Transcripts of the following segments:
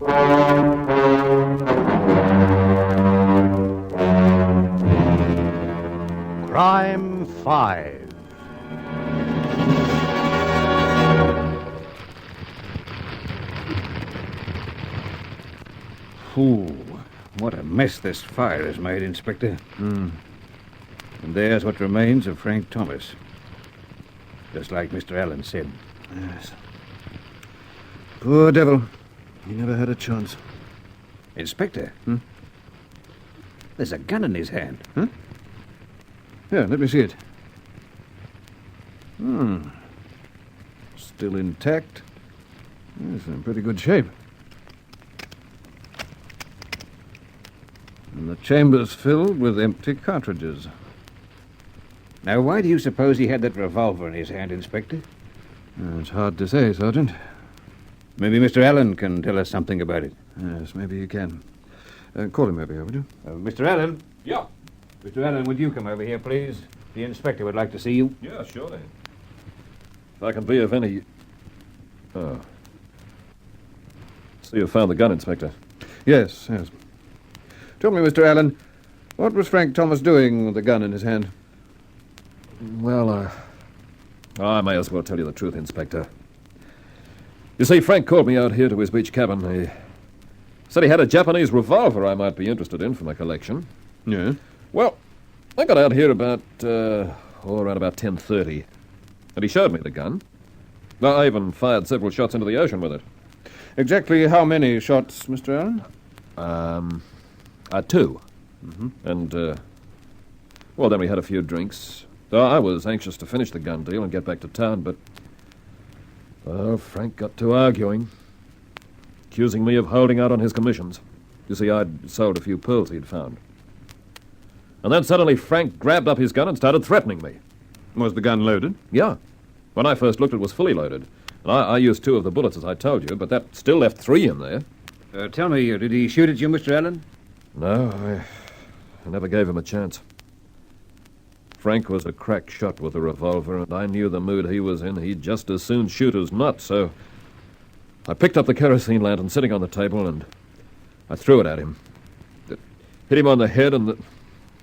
Crime 5. Ooh, what a mess this fire has made, Inspector. And there's what remains of Frank Thomas. Just like Mr. Allen said. Yes. Poor devil. He never had a chance. Inspector? There's a gun in his hand. Huh? Yeah, let me see it. Still intact. It's in pretty good shape. And the chamber's filled with empty cartridges. Now, why do you suppose he had that revolver in his hand, Inspector? It's hard to say, Sergeant. Maybe Mr. Allen can tell us something about it. Yes, maybe you can. Call him over here, would you? Mr. Allen? Yeah. Mr. Allen, would you come over here, please? The inspector would like to see you. Yeah, surely. If I can be of any... Oh. So you found the gun, Inspector? Yes. Tell me, Mr. Allen, what was Frank Thomas doing with the gun in his hand? Well, I may as well tell you the truth, Inspector. You see, Frank called me out here to his beach cabin. He said he had a Japanese revolver I might be interested in for my collection. Yeah? Well, I got out here around about 10:30, and he showed me the gun. I even fired several shots into the ocean with it. Exactly how many shots, Mr. Allen? Two. And, well, then we had a few drinks. I was anxious to finish the gun deal and get back to town, but... Frank got to arguing, accusing me of holding out on his commissions. You see, I'd sold a few pearls he'd found. And then suddenly Frank grabbed up his gun and started threatening me. Was the gun loaded? Yeah. When I first looked, it was fully loaded. And I used 2 of the bullets, as I told you, but that still left 3 in there. Tell me, did he shoot at you, Mr. Allen? No, I never gave him a chance. Frank was a crack shot with a revolver, and I knew the mood he was in. He'd just as soon shoot as not, so I picked up the kerosene lantern sitting on the table, and I threw it at him. It hit him on the head, and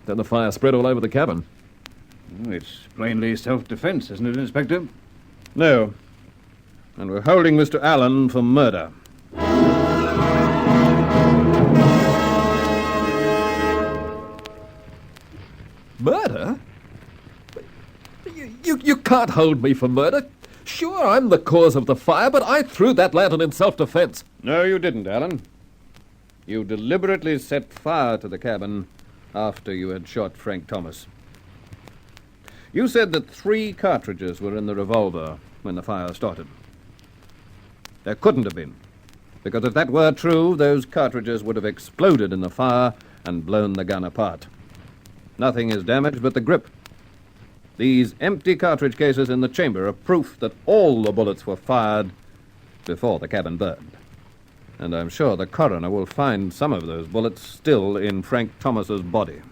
then the fire spread all over the cabin. It's plainly self-defense, isn't it, Inspector? No. And we're holding Mr. Allen for murder. Murder? You can't hold me for murder. Sure, I'm the cause of the fire, but I threw that lantern in self-defense. No, you didn't, Allen. You deliberately set fire to the cabin after you had shot Frank Thomas. You said that 3 cartridges were in the revolver when the fire started. There couldn't have been, because if that were true, those cartridges would have exploded in the fire and blown the gun apart. Nothing is damaged but the grip. These empty cartridge cases in the chamber are proof that all the bullets were fired before the cabin burned. And I'm sure the coroner will find some of those bullets still in Frank Thomas's body.